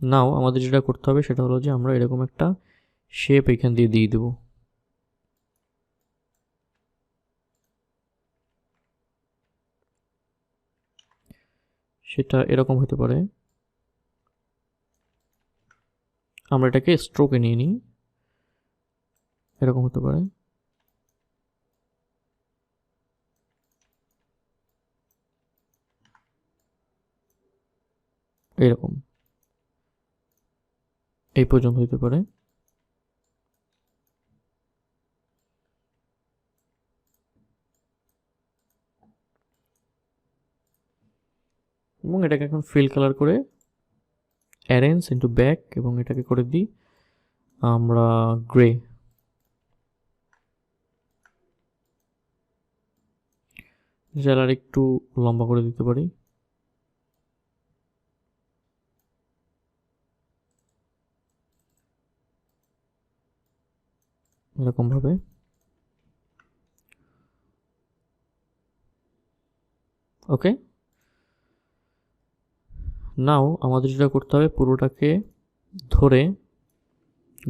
নাও আমাদের যেটা করতে হবে সেটা হলো যে আমরা এরকম একটা শেপ এখান দিয়ে দিয়ে দেবো। সেটা এরকম হতে পারে। আমরা এটাকে স্ট্রোকে নিয়ে নিই, এরকম হতে পারে। এরকম এই পর্যন্ত হতে পারে। এবং এটাকে এখন ফিল কালার করে অ্যারেঞ্জ ইন্টু ব্যাক এবং এটাকে করে দিই আমরা গ্রে। আর একটু লম্বা করে দিতে পারি, এরকম ভাবে। ওকে, নাও আমাদের যেটা করতে হবে পুরোটাকে ধরে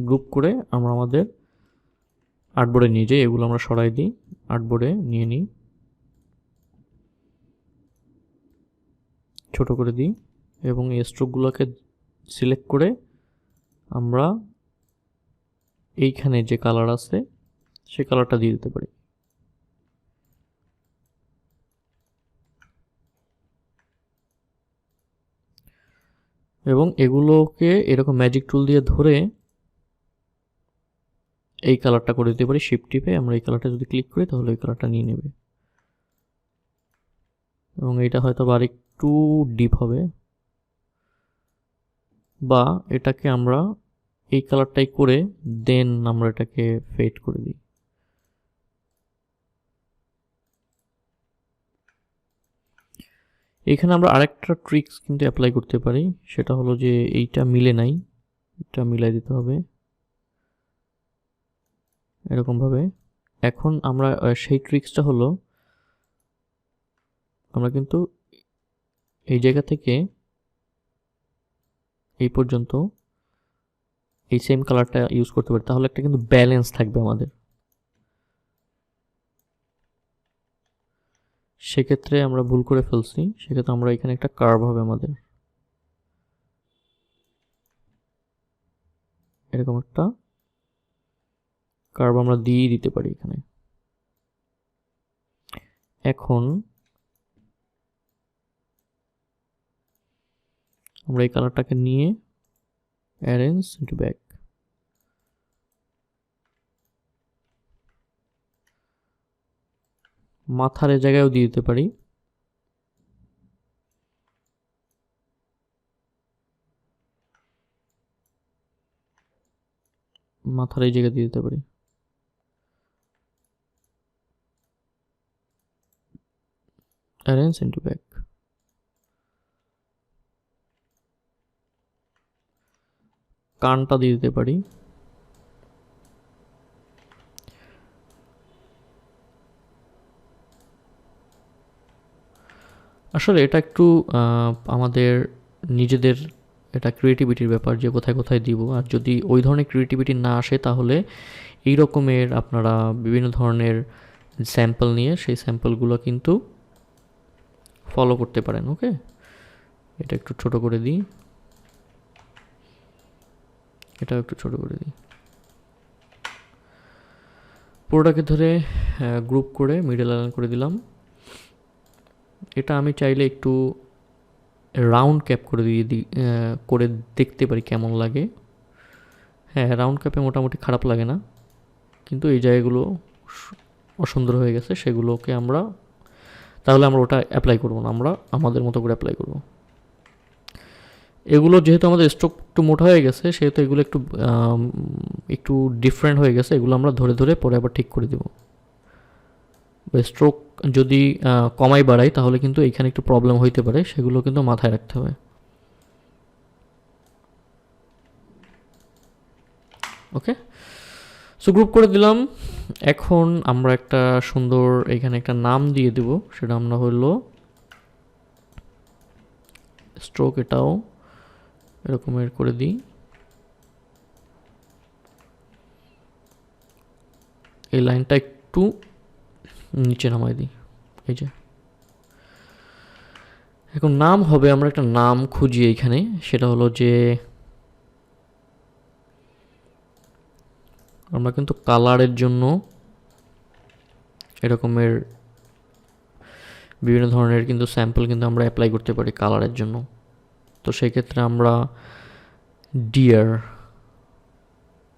গ্রুপ করে আমরা আমাদের আর্টবোর্ডে নিয়ে যাই। এগুলো আমরা সরাই দিই, আর্টবোর্ডে নিয়ে নিই, ছোট করে দিই এবং এই স্ট্রোকগুলোকে সিলেক্ট করে আমরা এইখানে যে কালার আছে সেই কালারটা দিয়ে দিতে পারি। এবং এগুলোকে এরকম ম্যাজিক টুল দিয়ে ধরে এই কালারটা করে দিতে পারি। শিফট টিপে আমরা এই কালারটা যদি ক্লিক করি তাহলে এই কালারটা নিয়ে নেবে এবং এটা হয়তো আর একটু ডিপ হবে, বা এটাকে আমরা এই কালারটাই করে দেন আমরা এটাকে ফেড করে দিই। এখানে আমরা আরেকটা ট্রিক্স কিন্তু অ্যাপ্লাই করতে পারি, সেটা হলো যে এইটা মিলে নাই, এটা মিলাই দিতে হবে এরকমভাবে। এখন আমরা সেই ট্রিক্সটা হলো আমরা কিন্তু এই জায়গা থেকে এই পর্যন্ত এই সেম কালারটা ইউজ করতে পারি, তাহলে একটা কিন্তু ব্যালেন্স থাকবে আমাদের। সেক্ষেত্রে আমরা ভুল করে ফেলছি, সেক্ষেত্রে আমরা এখানে একটা কার্ভ হবে আমাদের, এরকম একটা কার্ভ আমরা দিয়ে দিতে পারি এখানে। এখন আমরা এই কালারটাকে নিয়ে অ্যারেঞ্জ ইনটু ব্যাক, মাথার এই জায়গায়ও দিয়ে দিতে পারি, মাথার এই জায়গায় দিয়ে দিতে পারি। অ্যারেঞ্জ ইনটু ব্যাক, কানটা দিয়ে দিতে পারি। আসলে এটা একটু আমাদের নিজেদের এটা ক্রিয়েটিভিটির ব্যাপার যে কোথায় কোথায় দিব। আর যদি ওই ধরনের ক্রিয়েটিভিটি না আসে তাহলে এই রকমের আপনারা বিভিন্ন ধরনের স্যাম্পল নিয়ে সেই স্যাম্পলগুলো কিন্তু ফলো করতে পারেন। ওকে, এটা একটু ছোট করে দিই, এটাও একটু ছোট করে দিই। পুরোটাকে ধরে গ্রুপ করে মিডল লাইন করে দিলাম। এটা আমি চাইলে একটু রাউন্ড ক্যাপ করে দিয়ে দিই, করে দেখতে পারি কেমন লাগে। হ্যাঁ, রাউন্ড ক্যাপে মোটামুটি খারাপ লাগে না, কিন্তু এই জায়গাগুলো অসুন্দর হয়ে গেছে, সেগুলোকে আমরা তাহলে আমরা ওটা অ্যাপ্লাই করবো না, আমরা আমাদের মতো করে অ্যাপ্লাই করব। এগুলো যেহেতু আমাদের স্ট্রোক একটু মোটা হয়ে গেছে সেহেতু এগুলো একটু একটু ডিফারেন্ট হয়ে গেছে, এগুলো আমরা ধরে ধরে পরে আবার ঠিক করে দেবো। স্ট্রোক যদি কমাই বাড়াই তাহলে কিন্তু এখানে একটু প্রবলেম হইতে পারে, সেগুলো কিন্তু মাথায় রাখতে হবে। ওকে, সো গ্রুপ করে দিলাম। এখন আমরা একটা সুন্দর এখানে একটা নাম দিয়ে দেব, সেটা আমরা হলো স্ট্রোক, এটাও এরকমের করে দিই। এই লাইনটা একটু নিচে নামাই দিই। এই যে এখন নাম হবে, আমরা একটা নাম খুঁজি এইখানে, সেটা হলো যে আমরা কিন্তু কালারের জন্য এরকমের বিভিন্ন ধরনের কিন্তু স্যাম্পল কিন্তু আমরা অ্যাপ্লাই করতে পারি কালারের জন্য। তো সেই ক্ষেত্রে আমরা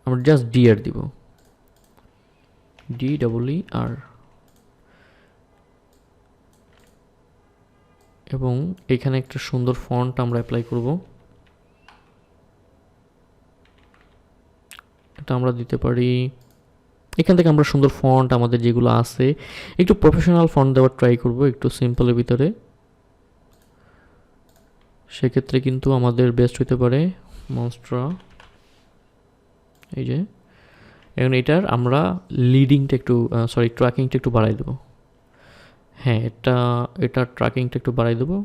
আমরা জাস্ট ডিয়ার দিব, DEER, এবং এখানে একটা সুন্দর ফন্ট আমরা অ্যাপ্লাই করব। এটা আমরা দিতে পারি, এখান থেকে আমরা সুন্দর ফন্ট আমাদের যেগুলো আছে একটু প্রফেশনাল ফন্ট দেওয়ার ট্রাই করব, একটু সিম্পলের ভিতরে। সেক্ষেত্রে কিন্তু আমাদের বেস্ট হতে পারে মনস্ট্রা। এই যে এখন এটার আমরা লিডিংটা একটু ট্র্যাকিংটা একটু বাড়াই দেবো। হ্যাঁ, এটা ট্র্যাকিংটা একটু বাড়াই দেবো,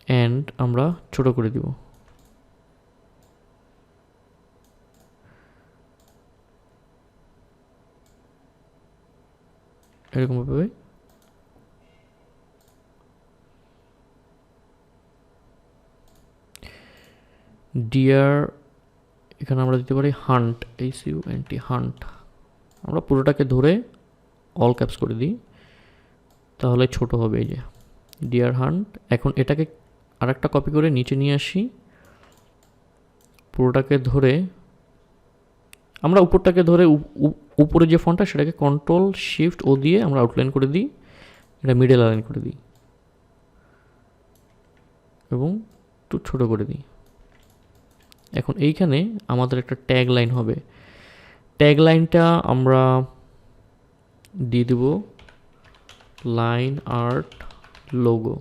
অ্যান্ড আমরা ছোট করে দিব। এরকমভাবে ডিয়ার, এখানে আমরা দিতে পারি হান্ট, হান্ট। আমরা পুরোটাকে ধরে অল ক্যাপস করে দিই, তাহলে ছোট হবে। এই যে ডিয়ার হান্ট। এখন এটাকে আরেকটা কপি করে নিচে নিয়ে আসি, পুরোটাকে ধরে আমরা উপরটাকে ধরে উপরে যে ফন্টটা সেটাকে Ctrl+Shift+O দিয়ে আমরা আউটলাইন করে দিই, এটা মিডল লাইন করে দিই এবং একটু ছোট করে দিই। এখন এইখানে আমাদের একটা ট্যাগ লাইন হবে, ট্যাগ লাইনটা আমরা দিয়ে দেব লাইন আর্ট লোগো।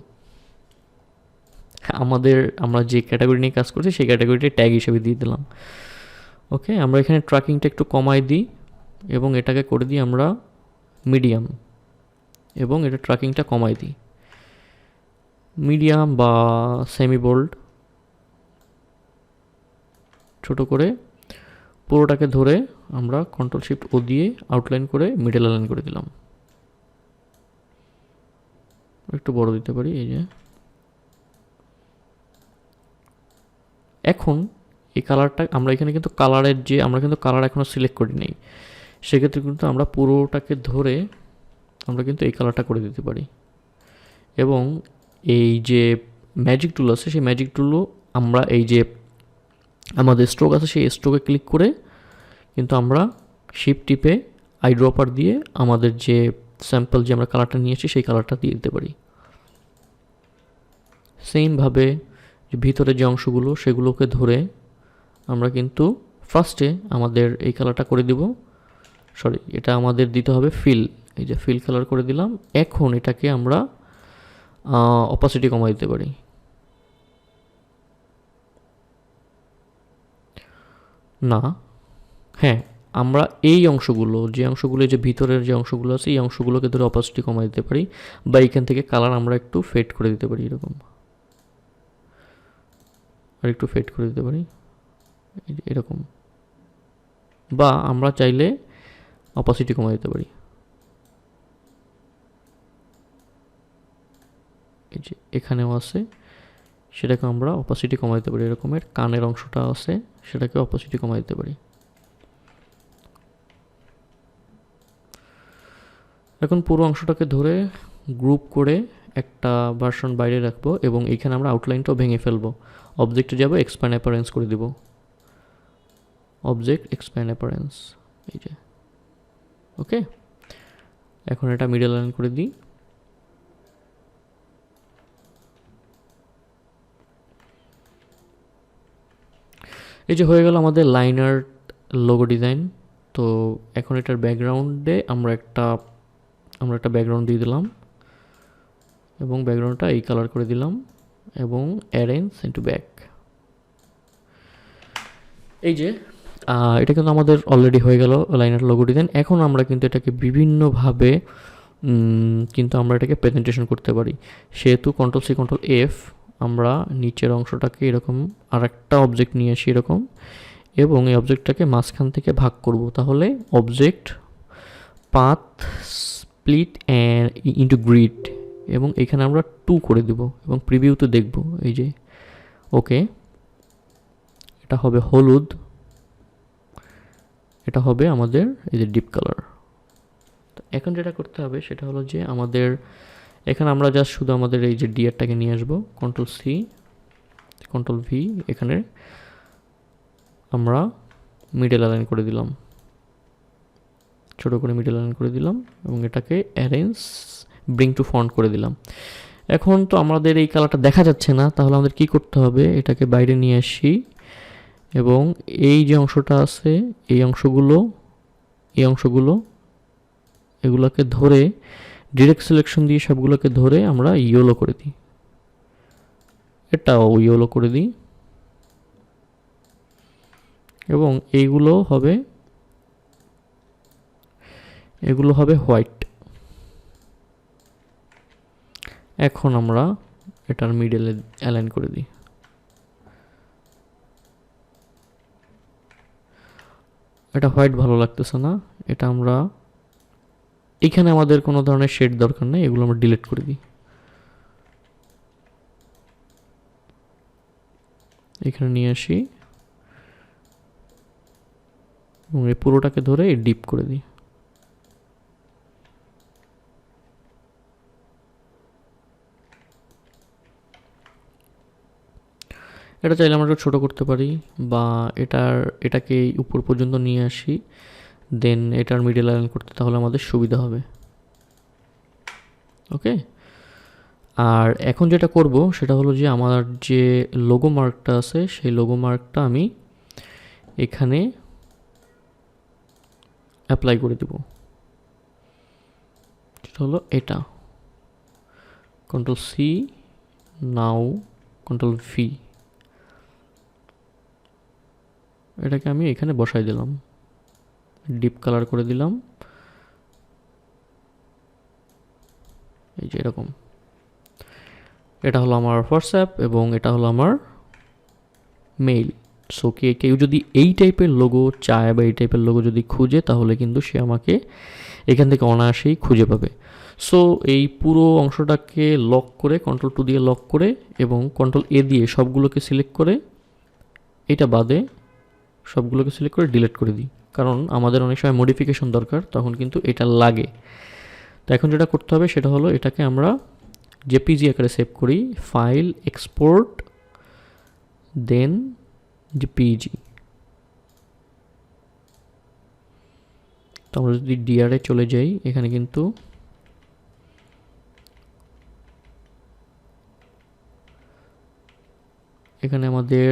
আমরা যে ক্যাটাগরি নিয়ে কাজ করছি সেই ক্যাটাগরিটা ট্যাগ হিসেবে দিয়ে দিলাম। ওকে, আমরা এখানে ট্র্যাকিংটা একটু কমাই দিই এবং এটাকে করে দিই আমরা মিডিয়াম, এবং এটা ট্র্যাকিংটা কমাই দিই মিডিয়াম বা সেমি বোল্ড, ছোট করে পুরোটাকে ধরে আমরা Ctrl+Shift+O দিয়ে আউটলাইন করে মিডল লাইন করে দিলাম। একটু বড় দিতে পারি। এই যে এখন এই কালারটা আমরা এখানে কিন্তু আমরা কিন্তু কালার এখনো সিলেক্ট করি নাই, সেক্ষেত্রে কিন্তু আমরা পুরোটাকে ধরে আমরা কিন্তু এই কালারটা করে দিতে পারি। এবং এই যে ম্যাজিক টুল আছে সেই ম্যাজিক টুলও আমরা এই যে আমাদের স্ট্রোক আছে সেই স্ট্রোকে ক্লিক করে কিন্তু আমরা শিফট টিপে আইড্রপার দিয়ে আমাদের যে স্যাম্পল যে আমরা কালারটা নিয়েছি সেই কালারটা দিয়ে দিতে পারি। সেমভাবে ভিতরে যে অংশগুলো সেগুলোকে ধরে আমরা কিন্তু ফার্স্টে আমাদের এই কালারটা করে দিব, এটা আমাদের দিতে হবে ফিল। এই যে ফিল কালার করে দিলাম। এখন এটাকে আমরা অপাসিটি কমাই দিতে পারি। না, হ্যাঁ, আমরা এই অংশগুলো যে ভিতরের যে অংশগুলো আছে এই অংশগুলোকে ধরে অপাসিটি কমাই দিতে পারি, বা এখান থেকে কালার আমরা একটু ফেড করে দিতে পারি, এরকম আর একটু ফেড করে দিতে পারি এরকম, বা আমরা চাইলে অপাসিটি কমাই দিতে পারি। এই যে এখানেও আছে, সেটাকে আমরা অপাসিটি কমাই দিতে পারি। এরকমের কানের অংশটা আছে, সেটাকে অপাসিটি কমাই দিতে পারি। এখন পুরো অংশটাকে ধরে গ্রুপ করে একটা ভার্সন বাইরে রাখবো এবং এইখানে আমরা আউটলাইনটাও ভেঙে ফেলবো। অবজেক্টে যাব, এক্সপ্যান্ড অ্যাপারেন্স করে দিব, অবজেক্ট এক্সপ্যান্ড অ্যাপারেন্স। এই যে ওকে, এখন এটা মিডল লাইন করে দিই। এই যে হয়ে গেল আমাদের লাইন আর্ট লোগো ডিজাইন। তো এখন এটার ব্যাকগ্রাউন্ডে আমরা একটা ব্যাকগ্রাউন্ড দিয়ে দিলাম এবং ব্যাকগ্রাউন্ডটা এই কালার করে দিলাম এবং অ্যারেঞ্জ ইনটু ব্যাক। এই যে এটা কিন্তু আমাদের অলরেডি হয়ে গেল লাইন আর্ট লোগো ডিজাইন। এখন আমরা কিন্তু এটাকে বিভিন্নভাবে কিন্তু আমরা এটাকে প্রেজেন্টেশন করতে পারি। সেহেতু Ctrl+C Ctrl+F আমরা নিচের অংশটাকে এরকম আরেকটা অবজেক্ট নিয়ে আসি এরকম, এবং এই অবজেক্টটাকে মাঝখান থেকে ভাগ করব। তাহলে object path split and into grid, এবং এখানে আমরা 2 করে দেব এবং প্রিভিউতে দেখব এই যে ওকে এটা হবে হলুদ, এটা হবে আমাদের এই যে ডিপ কালার। এখন যেটা করতে হবে সেটা হলো যে আমাদের এখানে আমরা জাস্ট শুধু আমাদের এই যে ডিয়ারটাকে নিয়ে আসবো, কন্ট্রোল সি কন্ট্রোল ভি, এখানে আমরা মিডল অ্যালাইন করে দিলাম, ছোট করে মিডল অ্যালাইন করে দিলাম, এবং এটাকে অ্যারেঞ্জ ব্রিং টু ফন্ট করে দিলাম। এখন তো আমাদের এই কালারটা দেখা যাচ্ছে না, তাহলে আমাদের কি করতে হবে, এটাকে বাইরে নিয়ে আসি এবং এই যে অংশটা আছে এই অংশগুলো এগুলোকে ধরে ডিরেক্ট সিলেকশন দিয়ে সবগুলোকে ধরে আমরা ইয়েলো করে দিই, এটাও ইয়েলো করে দিই, এবং এগুলো হবে হোয়াইট। এখন আমরা এটার মিডলে অ্যালাইন করে দিই। এটা হোয়াইট ভালো লাগতেছে না, এটা আমরা এখানে আমাদের কোনো ধরনের শেড দরকার নেই, এগুলো আমরা ডিলিট করে দিই। এখানে নিয়ে আসি এবং এই পুরোটাকে ধরে ডিপ করে দিই। এটা চাইলে আমরা একটু ছোটো করতে পারি, বা এটাকে উপর পর্যন্ত নিয়ে আসি, দেন এটার মিডল অ্যালাইন করতে তাহলে আমাদের সুবিধা হবে। ওকে, আর এখন যেটা করব সেটা হলো যে আমার যে লোগো মার্কটা আছে সেই লোগো মার্কটা আমি এখানে অ্যাপ্লাই করে দেব। সেটা হলো এটা, কন্ট্রোল সি, নাও কন্ট্রোল ভি, এটাকে আমি এখানে বসাই দিলাম, ডিপ কালার করে দিলাম, এই যে এরকম। এটা হলো আমার হোয়াটসঅ্যাপ এবং এটা হলো আমার মেইল। সো কেউ যদি এই টাইপের লোগো চায় বা এই টাইপের লোগো যদি খুঁজে, তাহলে কিন্তু সে আমাকে এখান থেকে অনায়াসেই খুঁজে পাবে। সো এই পুরো অংশটাকে লক করে, কন্ট্রোল 2 দিয়ে লক করে এবং কন্ট্রোল এ দিয়ে সবগুলোকে সিলেক্ট করে, এটা বাদে সবগুলোকে সিলেক্ট করে ডিলিট করে দিই, কারণ আমাদের অনেক সময় মডিফিকেশন দরকার, তখন কিন্তু এটা লাগে। তো এখন যেটা করতে হবে সেটা হলো এটাকে আমরা জেপিজি আকারে সেভ করি, ফাইল এক্সপোর্ট দেন জেপিজি। তো আমরা যদি ডিআরে চলে যাই, এখানে কিন্তু এখানে আমাদের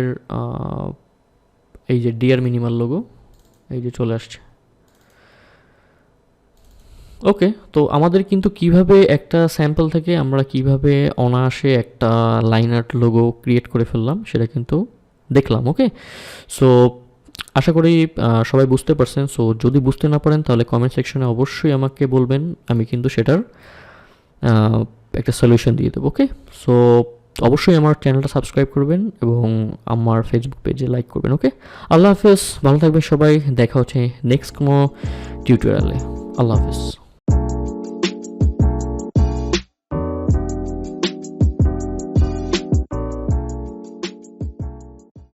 এই যে ডিআর মিনিমাল লোগো এই যে চলে আসছে। ওকে, তো আমাদের কিন্তু কিভাবে একটা স্যাম্পল থেকে আমরা কিভাবে অনায়াসে একটা লাইন আর্ট লোগো ক্রিয়েট করে ফেললাম সেটা কিন্তু দেখলাম। ওকে, সো আশা করি সবাই বুঝতে পারছেন। সো যদি বুঝতে না পারেন তাহলে কমেন্ট সেকশনে অবশ্যই আমাকে বলবেন, আমি কিন্তু সেটার একটা সলিউশন দিয়ে দেবো। ওকে, সো অবশ্যই আমার চ্যানেলটা সাবস্ক্রাইব করবেন এবং আমার ফেসবুক পেজে লাইক করবেন। ওকে, আল্লাহ হাফেজ, ভালো থাকবেন সবাই, দেখা হচ্ছে নেক্সট কোনো টিউটোরিয়ালে। আল্লাহ হাফেজ।